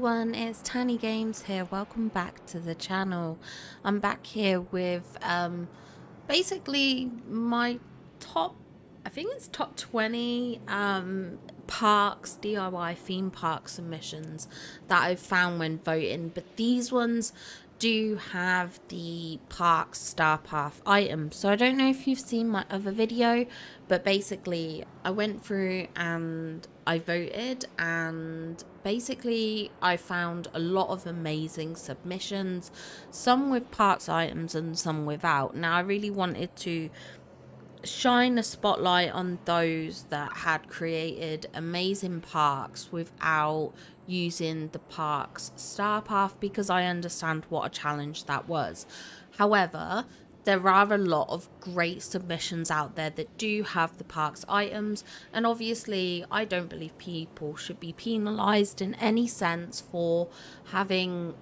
everyone, it's Tiny Games here. Welcome back to the channel. I'm back here with basically my top, I think it's top 20 parks, DIY theme park submissions that I've found when voting, but these ones do have the park star path items. So I don't know if you've seen my other video, but basically I went through and I voted, and basically I found a lot of amazing submissions, some with parks items and some without. Now I really wanted to shine a spotlight on those that had created amazing parks without using the park's star path, because I understand what a challenge that was. However, there are a lot of great submissions out there that do have the park's items, and obviously I don't believe people should be penalized in any sense for having,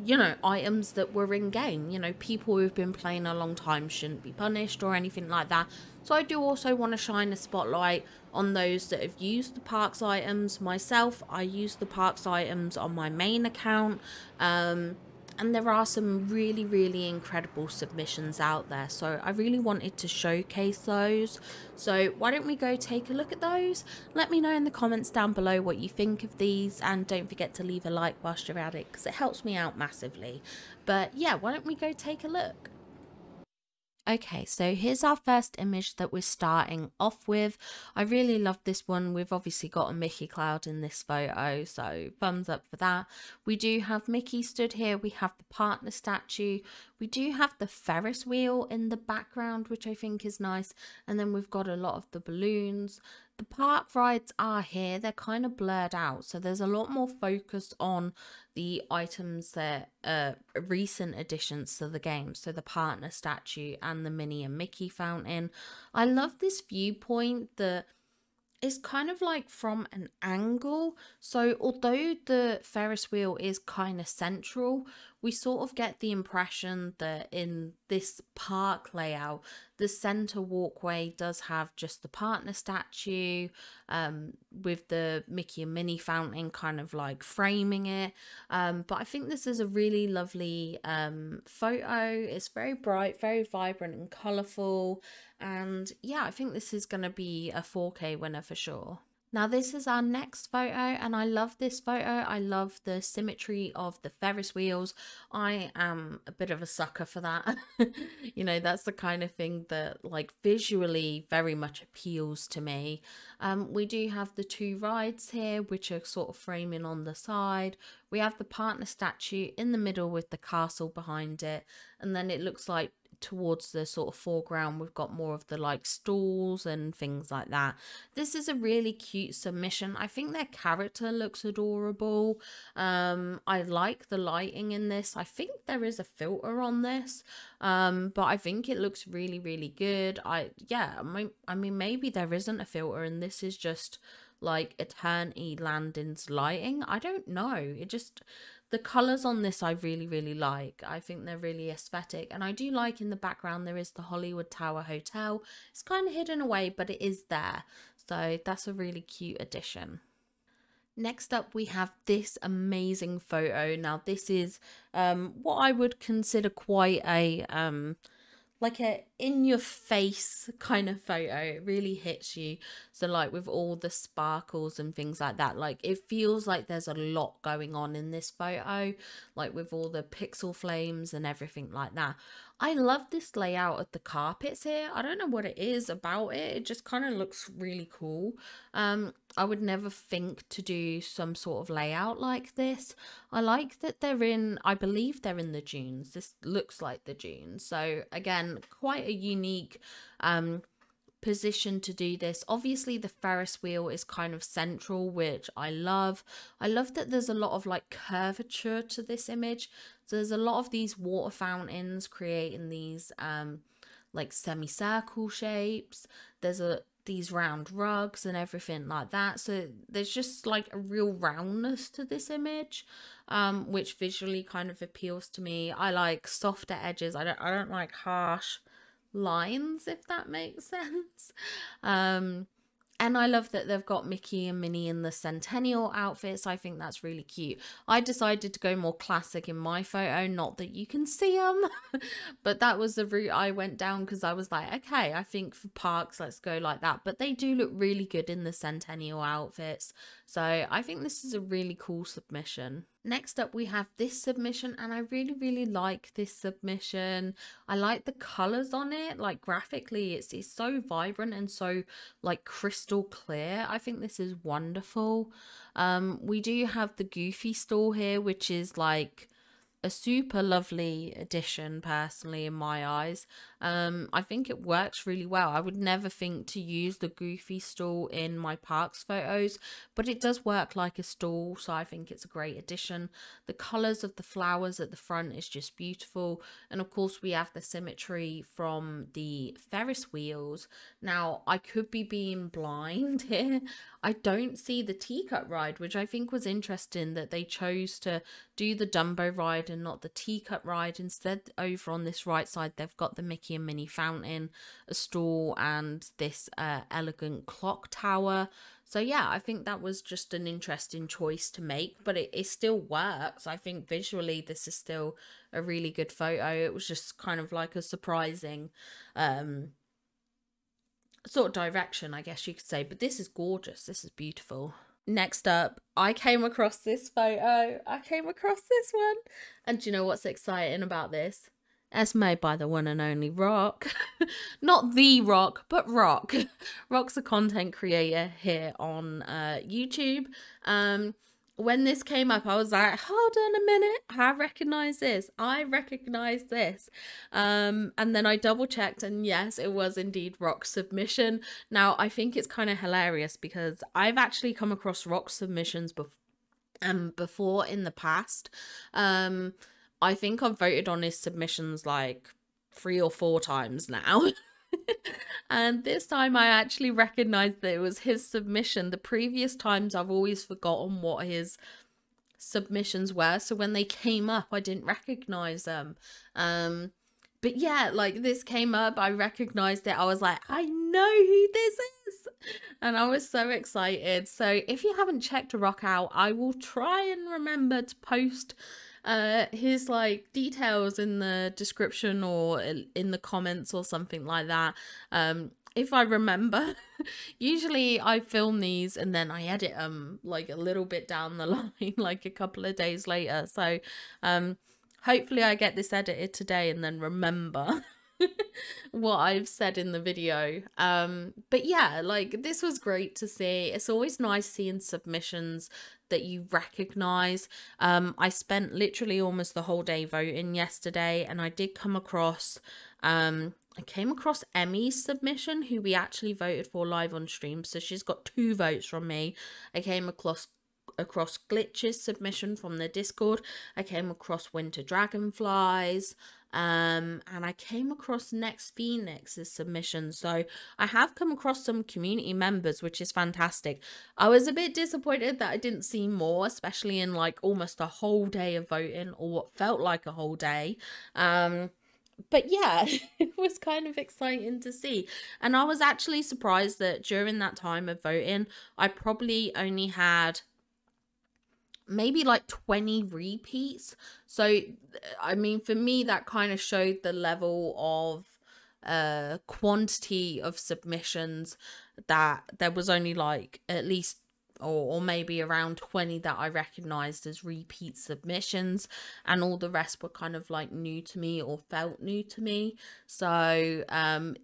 you know, items that were in game. You know, people who've been playing a long time shouldn't be punished or anything like that. So I do also want to shine a spotlight on those that have used the parks items. Myself, I use the parks items on my main account, and there are some really incredible submissions out there, so I really wanted to showcase those. So why don't we go take a look at those? Let me know in the comments down below what you think of these, and don't forget to leave a like whilst you're at it, because it helps me out massively. But yeah, why don't we go take a look? Okay, so here's our first image that we're starting off with. I really love this one. We've obviously got a Mickey cloud in this photo, so thumbs up for that. We do have Mickey stood here. We have the partner statue. We do have the Ferris wheel in the background, which I think is nice. And then we've got a lot of the balloons. The park rides are here. They're kind of blurred out, so there's a lot more focus on the items that are recent additions to the game. So the partner statue and the Minnie and Mickey fountain. I love this viewpoint that is kind of like from an angle. So although the Ferris wheel is kind of central, we sort of get the impression that in this park layout, the center walkway does have just the partner statue, with the Mickey and Minnie fountain kind of like framing it. But I think this is a really lovely photo. It's very bright, very vibrant and colorful. And yeah, I think this is going to be a 4K winner for sure. Now this is our next photo, and I love this photo. I love the symmetry of the Ferris wheels. I am a bit of a sucker for that. You know, that's the kind of thing that like visually very much appeals to me. We do have the two rides here, which are sort of framing on the side. We have the partner statue in the middle with the castle behind it, and then it looks like towards the sort of foreground we've got more of the like stalls and things like that. This is a really cute submission. I think their character looks adorable. I like the lighting in this. I think there is a filter on this, but I think it looks really good. I mean maybe there isn't a filter and this is just like Eternity Landing's lighting. I don't know. It just, the colors on this I really like. I think they're really aesthetic, and I do like in the background there is the Hollywood Tower Hotel. It's kind of hidden away, but it is there, so that's a really cute addition. Next up we have this amazing photo. Now this is what I would consider quite a like a in your face kind of photo. It really hits you. So like with all the sparkles and things like that, like it feels like there's a lot going on in this photo, like with all the pixel flames and everything like that. I love this layout of the carpets here. I don't know what it is about it. It just kind of looks really cool. I would never think to do some sort of layout like this. I like that they're in, I believe they're in the dunes. This looks like the dunes. So again, quite a unique position to do this. Obviously the Ferris wheel is kind of central, which I love. I love that there's a lot of like curvature to this image. So there's a lot of these water fountains creating these like semicircle shapes. There's these round rugs and everything like that. So there's just like a real roundness to this image, which visually kind of appeals to me. I like softer edges. I don't like harsh lines, if that makes sense. And I love that they've got Mickey and Minnie in the Centennial outfits. I think that's really cute. I decided to go more classic in my photo, not that you can see them, but that was the route I went down because I was like, okay, I think for parks, let's go like that. But they do look really good in the Centennial outfits. So I think this is a really cool submission. Next up, we have this submission, and I really, really like this submission. I like the colors on it. Like graphically, it's so vibrant and so like crystal clear. I think this is wonderful. We do have the Goofy store here, which is like a super lovely addition personally in my eyes. I think it works really well. I would never think to use the Goofy stall in my parks photos, but it does work like a stall, so I think it's a great addition. The colors of the flowers at the front is just beautiful, and of course we have the symmetry from the Ferris wheels. Now I could be being blind here. I don't see the teacup ride, which I think was interesting that they chose to do the Dumbo ride and not the teacup ride. Instead, over on this right side, they've got the Mickey and Minnie fountain, a stall, and this elegant clock tower. So yeah, I think that was just an interesting choice to make, but it still works. I think visually this is still a really good photo. It was just kind of like a surprising sort of direction, I guess you could say, but this is gorgeous. This is beautiful. Next up, I came across this photo. I came across this one. And do you know what's exciting about this? It's made by the one and only Rock. Not the Rock, but Rock. Rock's a content creator here on YouTube. When this came up, I was like, hold on a minute, I recognize this. And then I double checked, and yes, it was indeed Rock's submission. Now, I think it's kind of hilarious because I've actually come across Rock submissions before in the past. I think I've voted on his submissions like 3 or 4 times now. And this time I actually recognized that it was his submission. The previous times I've always forgotten what his submissions were, so when they came up I didn't recognize them. But yeah, like this came up, I recognized it, I was like, I know who this is, and I was so excited. So if you haven't checked Rock out, I will try and remember to post his like details in the description or in the comments or something like that, if I remember. Usually I film these and then I edit them like a little bit down the line, like a couple of days later. So hopefully I get this edited today and then remember what I've said in the video. But yeah, like this was great to see. It's always nice seeing submissions that you recognize. I spent literally almost the whole day voting yesterday, and I did come across I came across Emmy's submission, who we actually voted for live on stream, so she's got 2 votes from me. I came across Glitch's submission from the Discord. I came across Winter Dragonflies, and I came across Next Phoenix's submission. So I have come across some community members, which is fantastic. I was a bit disappointed that I didn't see more, especially in like almost a whole day of voting, or what felt like a whole day. But yeah, it was kind of exciting to see. And I was actually surprised that during that time of voting, I probably only had maybe like 20 repeats. So I mean, for me, that kind of showed the level of quantity of submissions, that there was only like at least or maybe around 20 that I recognized as repeat submissions, and all the rest were kind of like new to me or felt new to me. So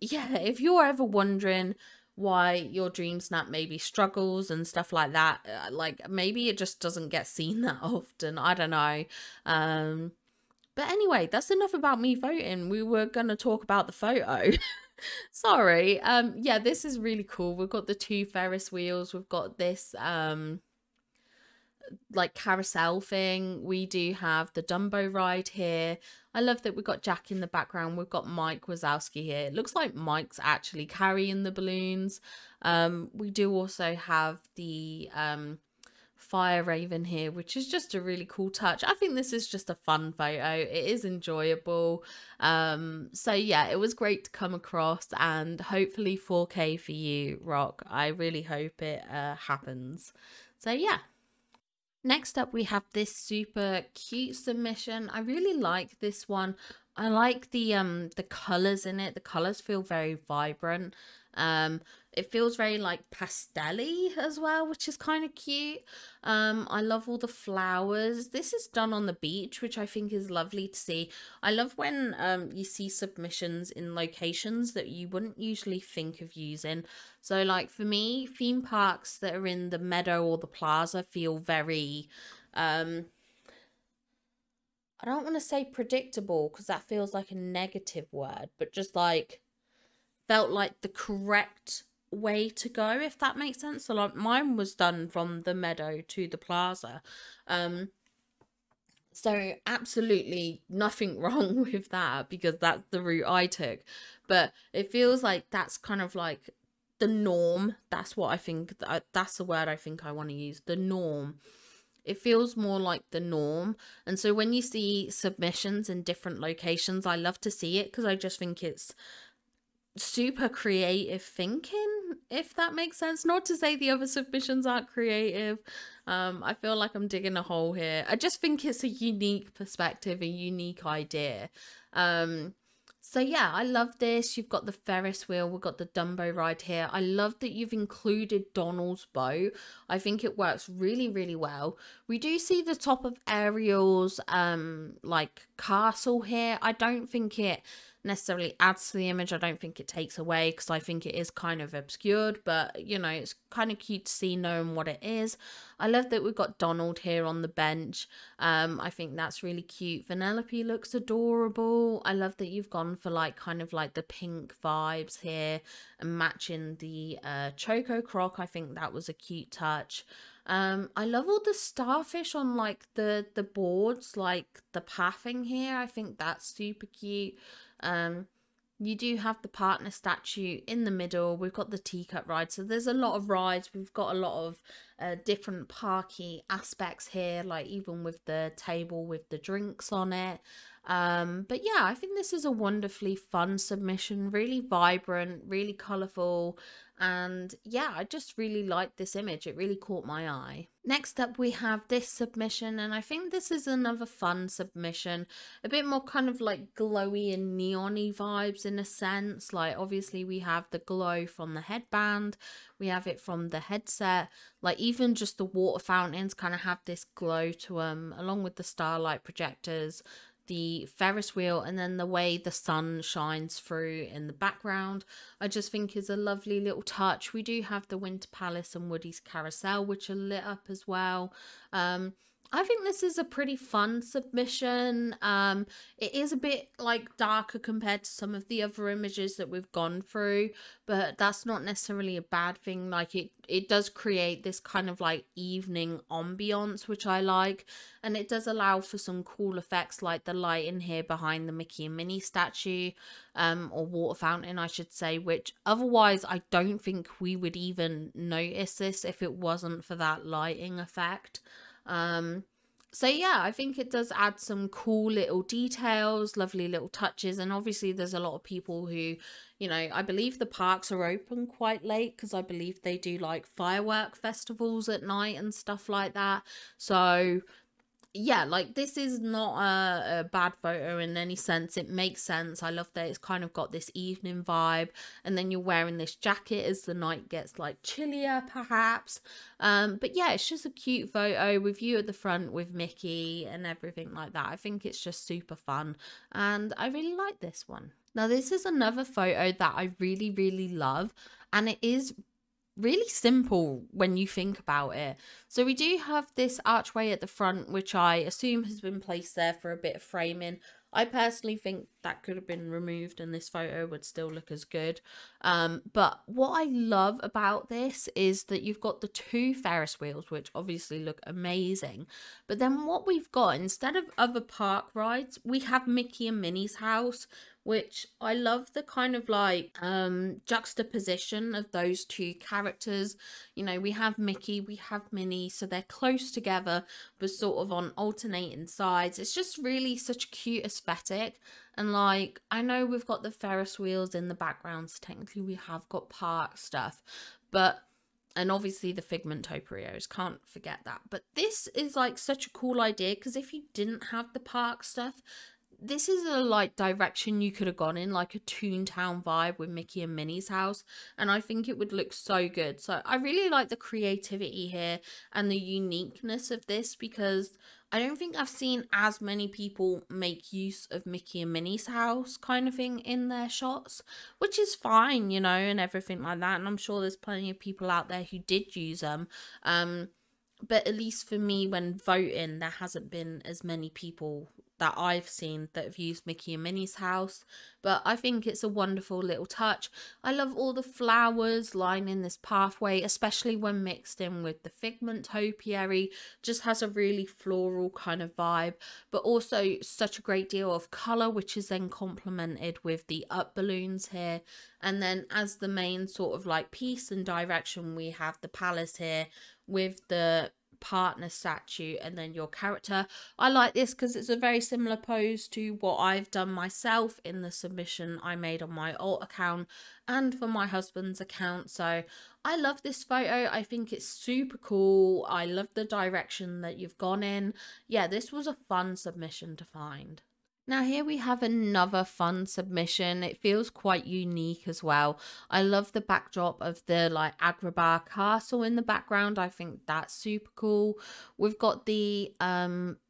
yeah, if you're ever wondering why your dream snap maybe struggles and stuff like that, like maybe it just doesn't get seen that often, I don't know. But anyway, that's enough about me voting. We were gonna talk about the photo. Sorry. Yeah, this is really cool. We've got the 2 Ferris wheels, we've got this like carousel thing, we do have the Dumbo ride here. I love that we've got Jack in the background, we've got Mike Wazowski here. It looks like Mike's actually carrying the balloons. We do also have the fire raven here, which is just a really cool touch. I think this is just a fun photo. It is enjoyable. So yeah, it was great to come across, and hopefully 4K for you, Rock. I really hope it happens. So yeah. Next up, we have this super cute submission. I really like this one. I like the colors in it. The colors feel very vibrant. It feels very like pastel-y as well, which is kind of cute. I love all the flowers. This is done on the beach, which I think is lovely to see. I love when you see submissions in locations that you wouldn't usually think of using. So like for me, theme parks that are in the meadow or the plaza feel very I don't want to say predictable because that feels like a negative word, but just like felt like the correct way to go, if that makes sense. So like mine was done from the meadow to the plaza. So absolutely nothing wrong with that because that's the route I took. But it feels like that's kind of like the norm. That's what I think, that's the word I think I want to use, the norm. It feels more like the norm. And so when you see submissions in different locations, I love to see it because I just think it's super creative thinking, if that makes sense. Not to say the other submissions aren't creative. I feel like I'm digging a hole here. I just think it's a unique perspective, a unique idea. So yeah, I love this. You've got the Ferris wheel, we've got the Dumbo ride here. I love that you've included Donald's boat. I think it works really, really well. We do see the top of Ariel's like castle here. I don't think it necessarily adds to the image. I don't think it takes away because I think it is kind of obscured, but you know, it's kind of cute to see knowing what it is. I love that we've got Donald here on the bench. I think that's really cute. Vanellope looks adorable. I love that you've gone for like kind of like the pink vibes here and matching the Choco Croc. I think that was a cute touch. I love all the starfish on like the boards, like the pathing here. I think that's super cute. You do have the partner statue in the middle. We've got the teacup ride. So there's a lot of rides. We've got a lot of different parky aspects here, like even with the table with the drinks on it. But yeah, I think this is a wonderfully fun submission, really vibrant, really colourful. And yeah, I just really like this image. It really caught my eye. Next up, we have this submission, and I think this is another fun submission. A bit more kind of like glowy and neon-y vibes in a sense. Like obviously we have the glow from the headband. We have it from the headset. Like even just the water fountains kind of have this glow to them, along with the starlight projectors, the Ferris wheel, and then the way the sun shines through in the background, I just think is a lovely little touch. We do have the Winter Palace and Woody's Carousel, which are lit up as well. I think this is a pretty fun submission. It is a bit like darker compared to some of the other images that we've gone through, but that's not necessarily a bad thing. Like it does create this kind of like evening ambiance, which I like, and it does allow for some cool effects like the light in here behind the Mickey and Minnie statue, or water fountain, I should say, which otherwise I don't think we would even notice this if it wasn't for that lighting effect. So yeah, I think it does add some cool little details, lovely little touches, and obviously there's a lot of people who, you know, I believe the parks are open quite late because I believe they do like firework festivals at night and stuff like that. So yeah, like this is not a bad photo in any sense. It makes sense. I love that it's kind of got this evening vibe, and then you're wearing this jacket as the night gets like chillier perhaps. But yeah, it's just a cute photo with you at the front with Mickey and everything like that. I think it's just super fun, and I really like this one. Now this is another photo that I really, really love, and it is really simple when you think about it. So we do have this archway at the front, which I assume has been placed there for a bit of framing. I personally think that could have been removed and this photo would still look as good. But what I love about this is that you've got the two Ferris wheels, which obviously look amazing. But then what we've got, instead of other park rides, we have Mickey and Minnie's house, which I love the kind of like juxtaposition of those two characters. You know, we have Mickey, we have Minnie, so they're close together but sort of on alternating sides. It's just really such a cute aesthetic. And like, I know we've got the Ferris wheels in the background, so technically we have got park stuff, but and obviously the Figment topiaries, can't forget that. But this is like such a cool idea, because if you didn't have the park stuff, this is a like direction you could have gone in, like a Toontown vibe with Mickey and Minnie's house, and I think it would look so good. So I really like the creativity here and the uniqueness of this, because I don't think I've seen as many people make use of Mickey and Minnie's house kind of thing in their shots, which is fine, you know, and everything like that, and I'm sure there's plenty of people out there who did use them. But at least for me, when voting, there hasn't been as many people that I've seen that have used Mickey and Minnie's house. But I think it's a wonderful little touch. I love all the flowers lining this pathway, especially when mixed in with the Figment topiary. Just has a really floral kind of vibe, but also such a great deal of colour, which is then complemented with the up balloons here. And then as the main sort of like piece and direction, we have the palace here with the partner statue and then your character. I like this because it's a very similar pose to what I've done myself in the submission I made on my alt account and for my husband's account. So I love this photo. I think it's super cool. I love the direction that you've gone in. Yeah, this was a fun submission to find. Now here we have another fun submission. It feels quite unique as well. I love the backdrop of the like Agrabah castle in the background. I think that's super cool. We've got the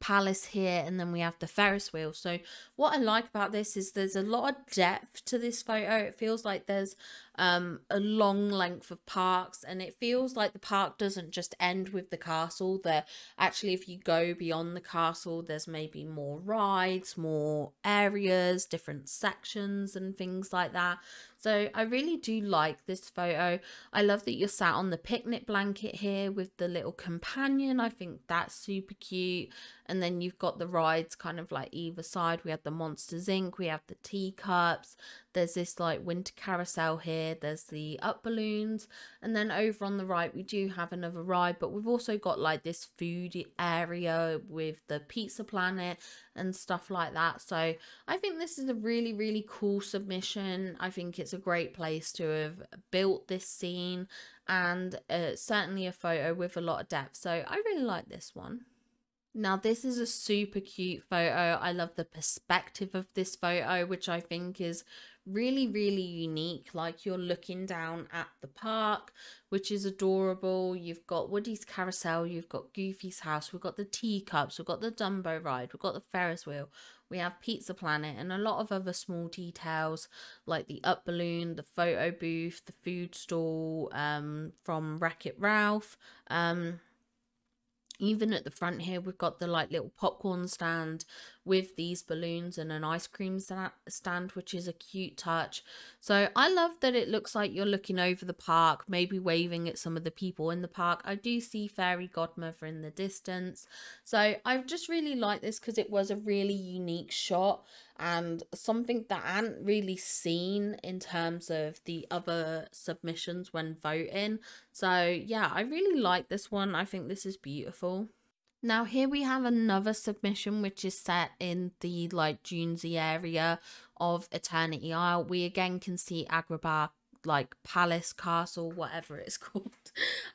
palace here, and then we have the Ferris wheel. So what I like about this is there's a lot of depth to this photo. It feels like there's a long length of parks, and it feels like the park doesn't just end with the castle. There actually, if you go beyond the castle, there's maybe more rides, more areas, different sections and things like that. So I really do like this photo. I love that you're sat on the picnic blanket here with the little companion. I think that's super cute. And then you've got the rides kind of like either side. We have the Monsters Inc. We have the teacups. There's this like winter carousel here. There's the up balloons. And then over on the right, we do have another ride. But we've also got like this food area with the Pizza Planet and stuff like that. So I think this is a really, really cool submission. I think it's a great place to have built this scene, and certainly a photo with a lot of depth. So I really like this one. Now this is a super cute photo. I love the perspective of this photo, which I think is really, really unique. Like you're looking down at the park, which is adorable. You've got Woody's carousel, you've got Goofy's house, we've got the teacups, we've got the Dumbo ride, we've got the Ferris wheel, we have Pizza Planet, and a lot of other small details like the up balloon, the photo booth, the food stall from Wreck-It Ralph. Even at the front here, we've got the like little popcorn stand with these balloons and an ice cream stand, which is a cute touch. So I love that it looks like you're looking over the park, maybe waving at some of the people in the park. I do see Fairy Godmother in the distance. So I just really like this because it was a really unique shot and something that I hadn't really seen in terms of the other submissions when voting. So yeah, I really like this one. I think this is beautiful. Now here we have another submission which is set in the like Junesy area of Eternity Isle. We again can see Agrabah like palace, castle, whatever it's called.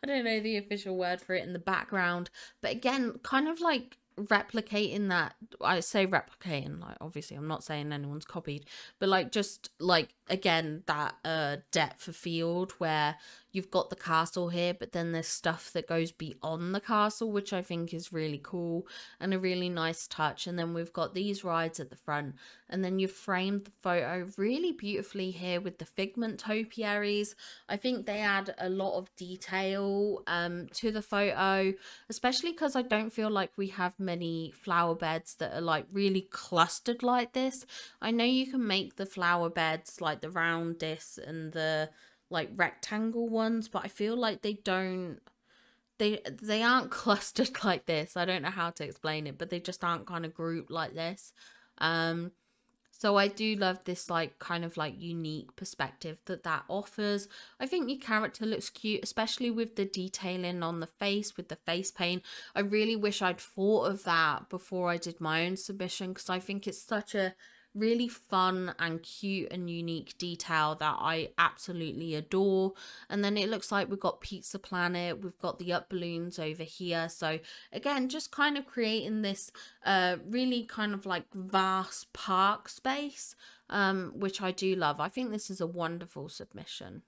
I don't know the official word for it in the background, but again kind of like replicating that. I say replicating, like obviously I'm not saying anyone's copied, but like just like again that depth of field where you've got the castle here, but then there's stuff that goes beyond the castle, which I think is really cool and a really nice touch. And then we've got these rides at the front, and then you've framed the photo really beautifully here with the Figment topiaries. I think they add a lot of detail to the photo, especially because I don't feel like we have many flower beds that are like really clustered like this. I know you can make the flower beds like the round disc and the like rectangle ones, but I feel like they aren't clustered like this. I don't know how to explain it, but they just aren't kind of grouped like this. So So I do love this like kind of like unique perspective that offers. I think your character looks cute, especially with the detailing on the face with the face paint. I really wish I'd thought of that before I did my own submission, because I think it's such a really fun and cute and unique detail that I absolutely adore. And then it looks like we've got Pizza Planet, we've got the up balloons over here. So again, just kind of creating this really kind of like vast park space, which I do love. I think this is a wonderful submission.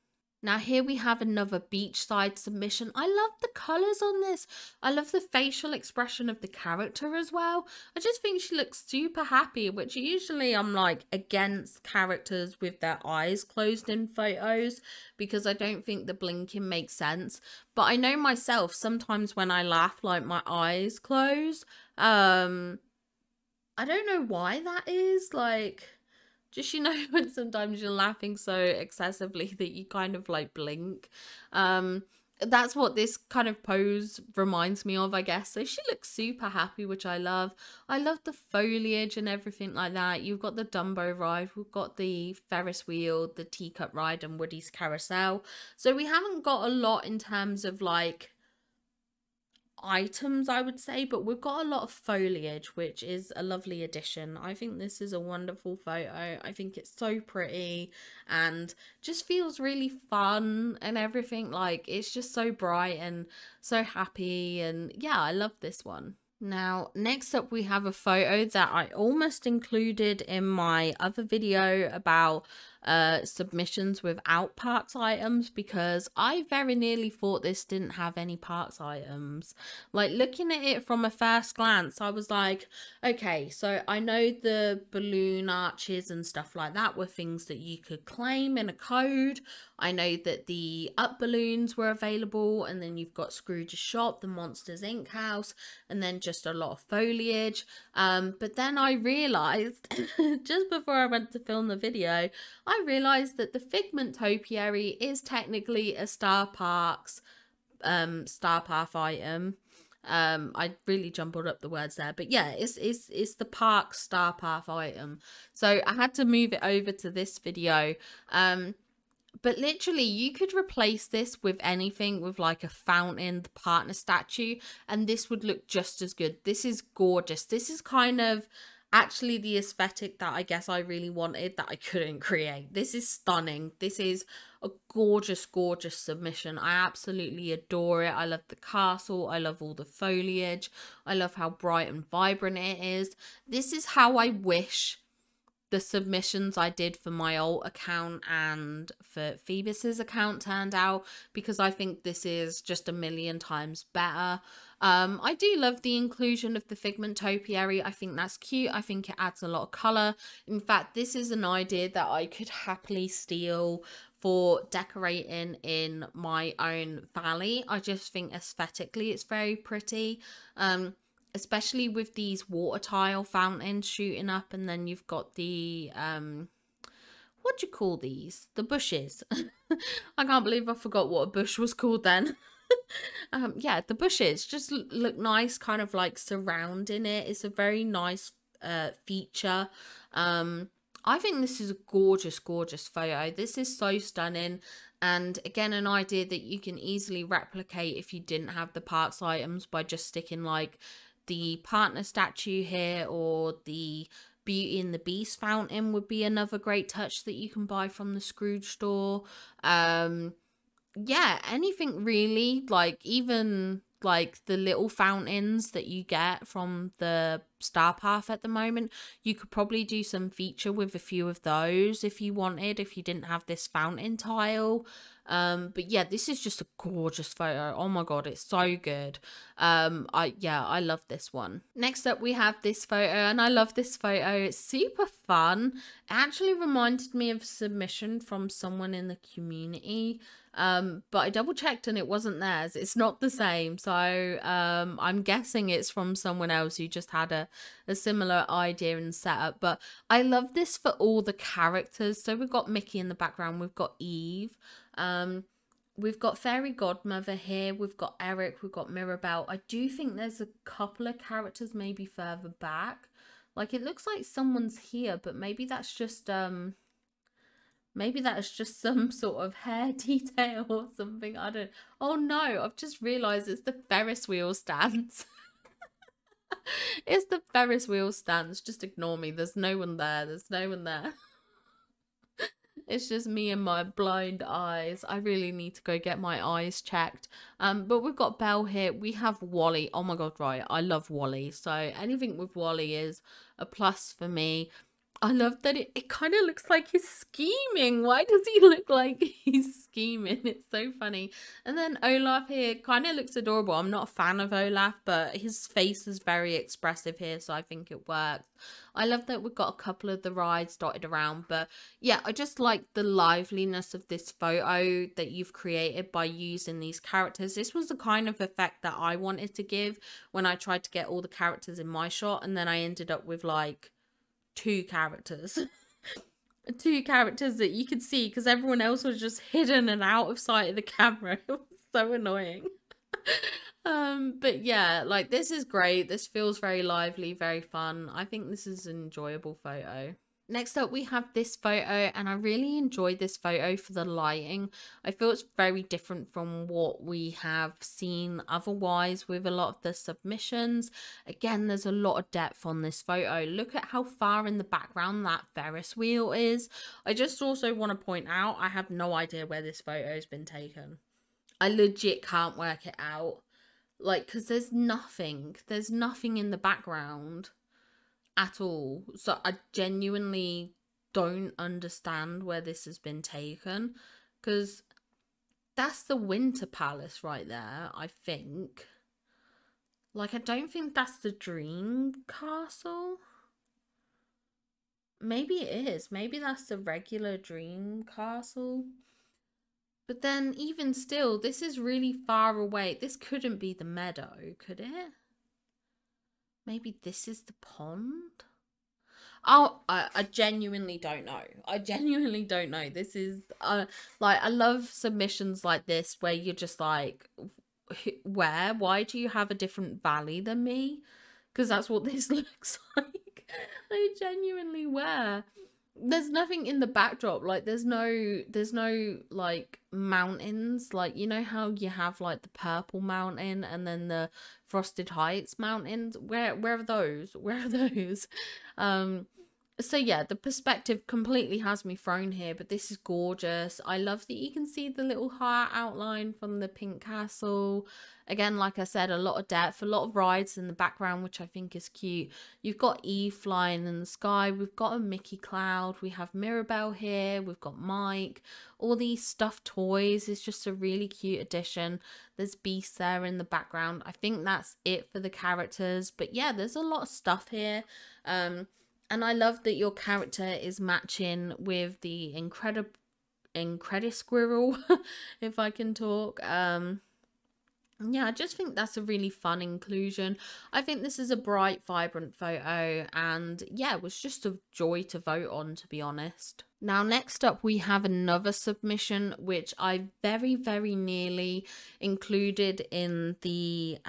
Now here we have another beachside submission. I love the colours on this. I love the facial expression of the character as well. I just think she looks super happy, which usually I'm like against characters with their eyes closed in photos, because I don't think the blinking makes sense. But I know myself, sometimes when I laugh, like my eyes close. I don't know why that is, like... Just, you know, when sometimes you're laughing so excessively that you kind of like blink. That's what this kind of pose reminds me of, I guess. So she looks super happy, which I love. I love the foliage and everything like that. You've got the Dumbo ride, we've got the Ferris wheel, the teacup ride, and Woody's carousel. So we haven't got a lot in terms of like items, I would say, but we've got a lot of foliage, which is a lovely addition. I think this is a wonderful photo. I think it's so pretty and just feels really fun and everything. Like, it's just so bright and so happy, and yeah, I love this one. Now, next up we have a photo that I almost included in my other video about submissions without parks items, because I very nearly thought this didn't have any parks items. Like, looking at it from a first glance, I was like, okay, so I know the balloon arches and stuff like that were things that you could claim in a code. I know that the up balloons were available, and then you've got Scrooge's shop, the Monsters Inc. house, and then just a lot of foliage. But then I realized just before I went to film the video, I realized that the Figment Topiary is technically a Star Path item. I really jumbled up the words there, but yeah, it's the park Star Path item. So I had to move it over to this video. But literally, you could replace this with anything, with like a fountain, the partner statue, and this would look just as good. This is gorgeous. This is kind of actually the aesthetic that I guess I really wanted that I couldn't create. This is stunning. This is a gorgeous, gorgeous submission. I absolutely adore it. I love the castle. I love all the foliage. I love how bright and vibrant it is. This is how I wish the submissions I did for my old account and for Phoebus's account turned out, because I think this is just a million times better. I do love the inclusion of the Figment Topiary. I think that's cute. I think it adds a lot of colour. In fact, this is an idea that I could happily steal for decorating in my own valley. I just think aesthetically it's very pretty. Especially with these water tile fountains shooting up, and then you've got the what do you call these, the bushes. I can't believe I forgot what a bush was called then. Yeah, the bushes just look nice, kind of like surrounding it. It's a very nice feature. I think this is a gorgeous, gorgeous photo. This is so stunning, and again, an idea that you can easily replicate if you didn't have the parks items, by just sticking like the partner statue here, or the Beauty and the Beast fountain would be another great touch that you can buy from the Scrooge store. Yeah, anything really, like even like the little fountains that you get from the Star Path at the moment, you could probably do some feature with a few of those if you wanted, if you didn't have this fountain tile. But yeah, this is just a gorgeous photo. Oh my god, it's so good. I love this one. Next up we have this photo, and I love this photo. It's super fun. It actually reminded me of a submission from someone in the community, but I double checked and it wasn't theirs. It's not the same, so I'm guessing it's from someone else who just had a similar idea and setup. But I love this for all the characters. So we've got Mickey in the background, we've got Eve, we've got Fairy Godmother here, we've got Eric, we've got Mirabelle. I do think there's a couple of characters maybe further back. Like, it looks like someone's here, but maybe that's just some sort of hair detail or something. I don't. Oh no, I've just realized it's the Ferris wheel stands. It's the Ferris wheel stands. Just ignore me. There's no one there. There's no one there. It's just me and my blind eyes. I really need to go get my eyes checked. But we've got Belle here. We have Wally. Oh my god, right. I love Wally. So anything with Wally is a plus for me. I love that it kind of looks like he's scheming. Why does he look like he's scheming? It's so funny. And then Olaf here kind of looks adorable. I'm not a fan of Olaf, but his face is very expressive here, so I think it works. I love that we've got a couple of the rides dotted around, but yeah, I just like the liveliness of this photo that you've created by using these characters. This was the kind of effect that I wanted to give when I tried to get all the characters in my shot, and then I ended up with like two characters that you could see because everyone else was just hidden and out of sight of the camera. It was so annoying. But yeah, like, this is great. This feels very lively, very fun. I think this is an enjoyable photo. Next up, we have this photo, and I really enjoyed this photo for the lighting. I feel it's very different from what we have seen otherwise with a lot of the submissions. Again, there's a lot of depth on this photo. Look at how far in the background that Ferris wheel is. I just also want to point out, I have no idea where this photo has been taken. I legit can't work it out. Like, because there's nothing in the background at all. So I genuinely don't understand where this has been taken, because that's the Winter Palace right there, I think. Like, I don't think that's the Dream Castle. Maybe it is. Maybe that's the regular Dream Castle. But then even still, this is really far away. This couldn't be the meadow, could it? Maybe this is the pond? Oh, I genuinely don't know. I genuinely don't know. This is, like, I love submissions like this where you're just like, why do you have a different valley than me? Because that's what this looks like. I genuinely, where? There's nothing in the backdrop. Like, there's no like mountains. Like, you know how you have like the Purple Mountain and then the Frosted Heights mountains? Where are those? Where are those? So yeah, the perspective completely has me thrown here, but this is gorgeous. I love that you can see the little heart outline from the pink castle. Again, like I said, a lot of depth, a lot of rides in the background, which I think is cute. You've got Eve flying in the sky. We've got a Mickey Cloud. We have Mirabelle here. We've got Mike. All these stuffed toys is just a really cute addition. There's Beast there in the background. I think that's it for the characters. But yeah, there's a lot of stuff here. And I love that your character is matching with the Incredisquirrel, if I can talk. Yeah, I just think that's a really fun inclusion. I think this is a bright, vibrant photo, and yeah, it was just a joy to vote on, to be honest. Now, next up, we have another submission, which I very, very nearly included in the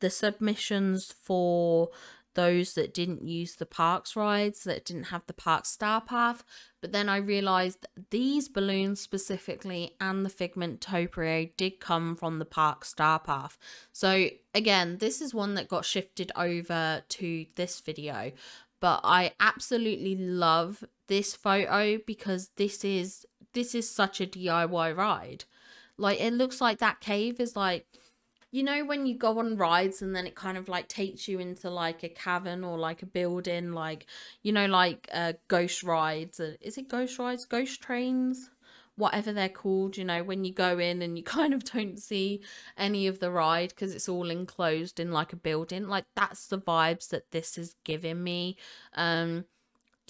submissions for those that didn't use the parks rides, that didn't have the park star path. But then I realized these balloons specifically and the figment topiary did come from the park star path. So again, this is one that got shifted over to this video, but I absolutely love this photo because this is such a DIY ride. Like, it looks like that cave is like, you know, when you go on rides and then it kind of like takes you into like a cavern or like a building, like, you know, like ghost rides. Is it ghost rides? Ghost trains? Whatever they're called, you know, when you go in and you kind of don't see any of the ride because it's all enclosed in like a building. Like, that's the vibes that this is giving me.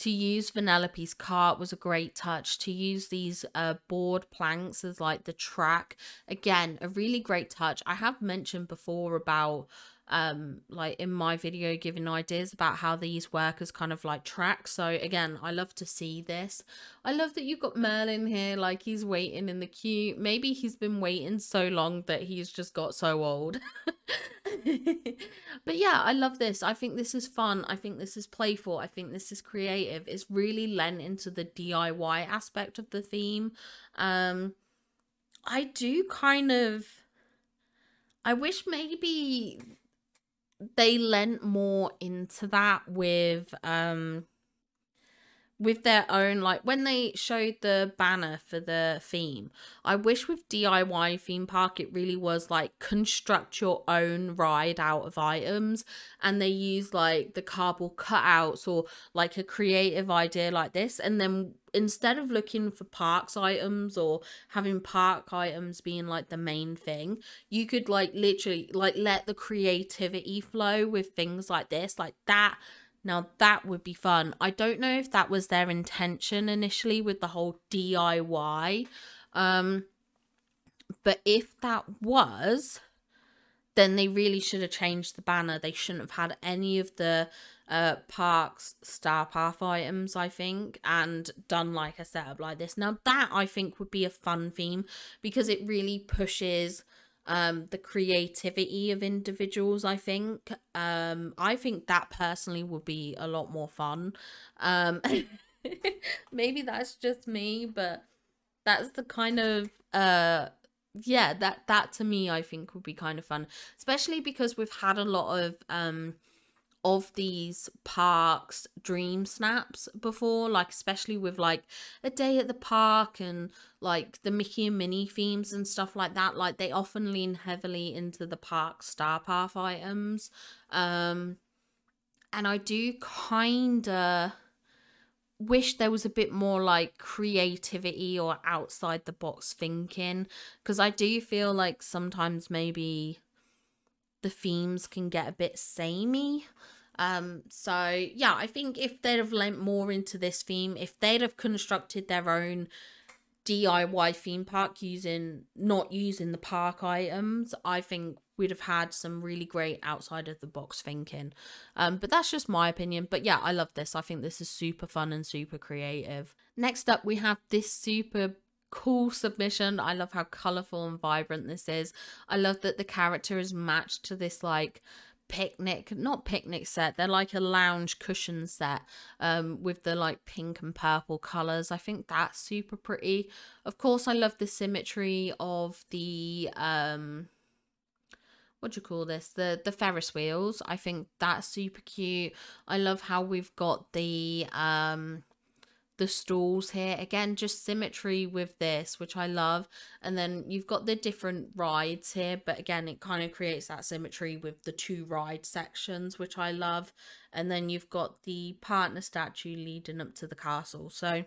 To use Vanellope's cart was a great touch. To use these board planks as like the track, again, a really great touch. I have mentioned before about like in my video, giving ideas about how these work as kind of like tracks. So again, I love to see this. I love that you've got Merlin here, like he's waiting in the queue. Maybe he's been waiting so long that he's just got so old. But yeah, I love this. I think this is fun. I think this is playful. I think this is creative. It's really lent into the DIY aspect of the theme. I do kind of, I wish maybe they lent more into that with their own, like when they showed the banner for the theme. I wish with DIY theme park it really was like construct your own ride out of items, and they use like the cardboard cutouts or like a creative idea like this, and then instead of looking for parks items or having park items being like the main thing, you could like literally like let the creativity flow with things like this, like that. Now that would be fun. I don't know if that was their intention initially with the whole DIY. But if that was, then they really should have changed the banner. They shouldn't have had any of the parks star path items, I think, and done like a setup like this. Now that I think would be a fun theme, because it really pushes the creativity of individuals. I think that personally would be a lot more fun. Maybe that's just me, but that's the kind of yeah, that to me I think would be kind of fun, especially because we've had a lot of these parks Dreamsnaps before, like especially with like a day at the park and like the Mickey and Minnie themes and stuff like that. Like they often lean heavily into the park star path items, and I do kind of wish there was a bit more like creativity or outside the box thinking, because I do feel like sometimes maybe the themes can get a bit samey. So yeah, I think if they'd have lent more into this theme, if they'd have constructed their own DIY theme park not using the park items, I think we'd have had some really great outside of the box thinking. But that's just my opinion. But yeah, I love this. I think this is super fun and super creative. Next up, we have this super cool submission. I love how colorful and vibrant this is. I love that the character is matched to this like not picnic set, they're like a lounge cushion set with the like pink and purple colors. I think that's super pretty. Of course, I love the symmetry of the what do you call this, the Ferris wheels. I think that's super cute. I love how we've got the stalls here. Again, just symmetry with this, which I love. And then you've got the different rides here, but again, it kind of creates that symmetry with the two ride sections, which I love. And then you've got the partner statue leading up to the castle. So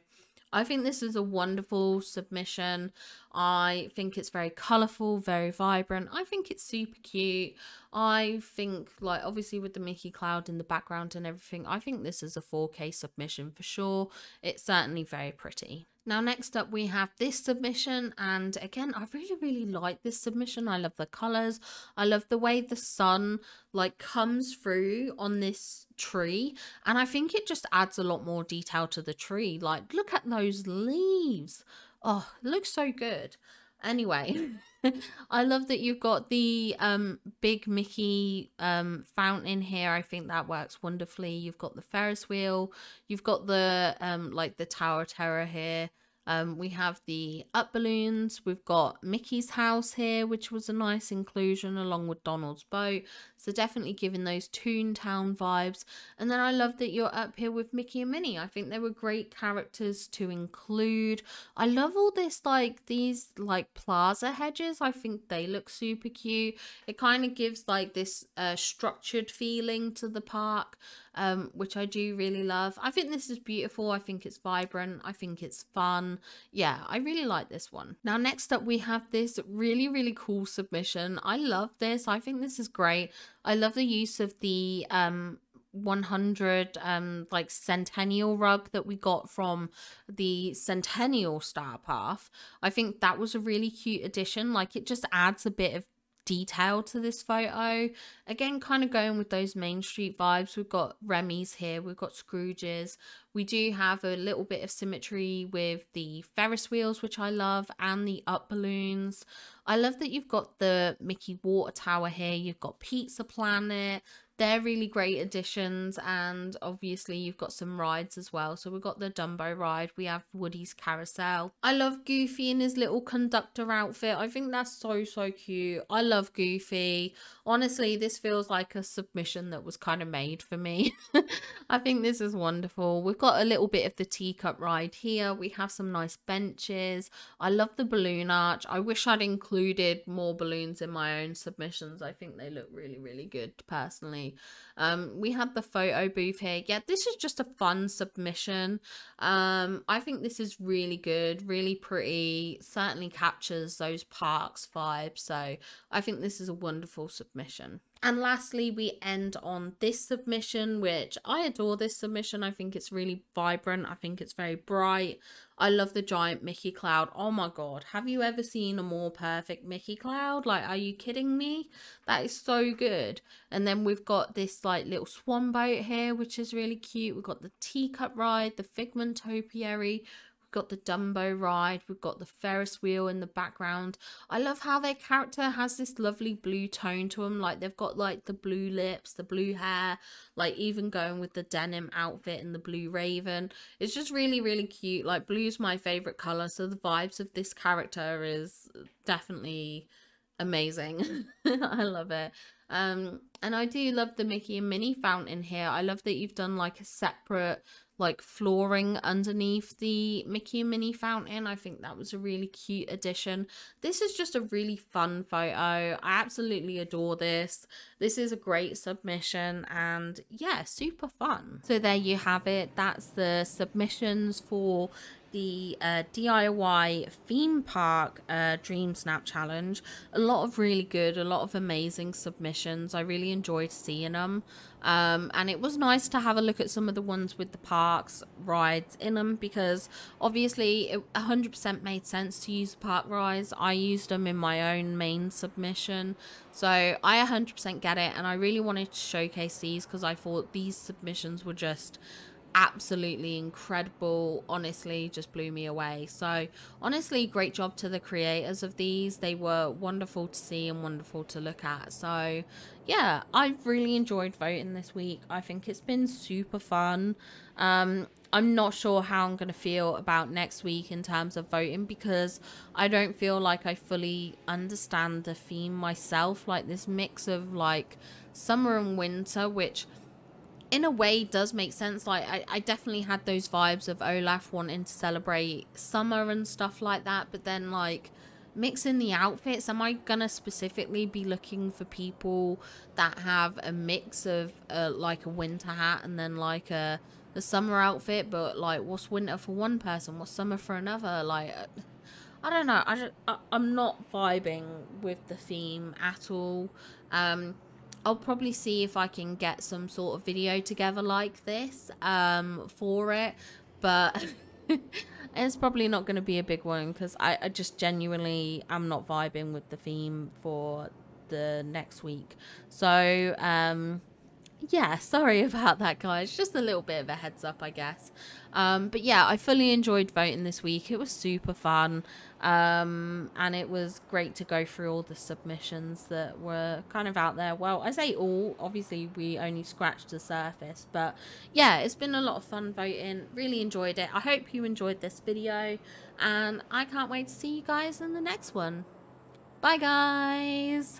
I think this is a wonderful submission. I think it's very colourful, very vibrant. I think it's super cute. I think, like, obviously with the Mickey Cloud in the background and everything, I think this is a 4K submission for sure. It's certainly very pretty. Now, next up, we have this submission. And again, I really like this submission. I love the colours. I love the way the sun, like, comes through on this tree. And I think it just adds a lot more detail to the tree. Like, look at those leaves. Oh, it looks so good. Anyway, I love that you've got the big Mickey fountain here. I think that works wonderfully. You've got the Ferris wheel. You've got the like the Tower of Terror here. We have the up balloons. We've got Mickey's house here, which was a nice inclusion along with Donald's boat. So definitely giving those Toontown vibes. And then I love that you're up here with Mickey and Minnie. I think they were great characters to include. I love all this, like these like plaza hedges. I think they look super cute. It kind of gives like this structured feeling to the park, which I do really love. I think this is beautiful. I think it's vibrant. I think it's fun. Yeah, I really like this one. Now, next up, we have this really cool submission. I love this. I think this is great. I love the use of the 100 like centennial rug that we got from the Centennial Star Path. I think that was a really cute addition. Like, it just adds a bit of detail to this photo. Again, kind of going with those Main Street vibes. We've got Remy's here, we've got Scrooge's. We do have a little bit of symmetry with the Ferris wheels, which I love, and the up balloons. I love that you've got the Mickey water tower here. You've got Pizza Planet. They're really great additions, and obviously you've got some rides as well. So we've got the Dumbo ride, we have Woody's carousel. I love Goofy in his little conductor outfit. I think that's so cute. I love Goofy. Honestly, this feels like a submission that was kind of made for me. I think this is wonderful. We've got a little bit of the teacup ride here. We have some nice benches. I love the balloon arch. I wish I'd included more balloons in my own submissions. I think they look really good personally. We had the photo booth here. Yeah, this is just a fun submission. I think this is really good, really pretty, certainly captures those parks vibes. So I think this is a wonderful submission. And lastly, we end on this submission, which I adore this submission. I think it's really vibrant. I think it's very bright. I love the giant Mickey cloud. Oh my god, have you ever seen a more perfect Mickey cloud? Like, are you kidding me? That is so good. And then we've got this like little swan boat here, which is really cute. We've got the teacup ride, the Figment topiary. We've got the Dumbo ride, we've got the Ferris wheel in the background. I love how their character has this lovely blue tone to them. Like, they've got like the blue lips, the blue hair, like even going with the denim outfit and the blue raven. It's just really cute. Like, blue's my favorite color, so the vibes of this character is definitely amazing. I love it. And I do love the Mickey and Minnie fountain here. I love that you've done like a separate like flooring underneath the Mickey and Minnie fountain. I think that was a really cute addition. This is just a really fun photo. I absolutely adore this. This is a great submission, and yeah, super fun. So there you have it. That's the submissions for the DIY theme park Dreamsnap challenge. A lot of really good, a lot of amazing submissions. I really enjoyed seeing them, and it was nice to have a look at some of the ones with the parks rides in them, because obviously it 100% made sense to use the park rides. I used them in my own main submission, so I 100% get it, and I really wanted to showcase these because I thought these submissions were just absolutely incredible. Honestly, just blew me away. So honestly, great job to the creators of these. They were wonderful to see and wonderful to look at. So yeah, I've really enjoyed voting this week. I think it's been super fun. I'm not sure how I'm going to feel about next week in terms of voting, because I don't feel like I fully understand the theme myself, like this mix of like summer and winter, which in a way does make sense. Like, I definitely had those vibes of Olaf wanting to celebrate summer and stuff like that, but then like mixing the outfits, am I gonna specifically be looking for people that have a mix of like a winter hat and then like the summer outfit, but like what's winter for one person, what's summer for another? Like, I don't know. I'm not vibing with the theme at all. I'll probably see if I can get some sort of video together like this for it, but it's probably not going to be a big one, because I just genuinely am not vibing with the theme for the next week. So yeah, sorry about that, guys. Just a little bit of a heads up, I guess. But yeah, I fully enjoyed voting this week. It was super fun. And it was great to go through all the submissions that were kind of out there. Well, I say all, obviously we only scratched the surface, but yeah, it's been a lot of fun voting. Really enjoyed it. I hope you enjoyed this video, and I can't wait to see you guys in the next one. Bye, guys.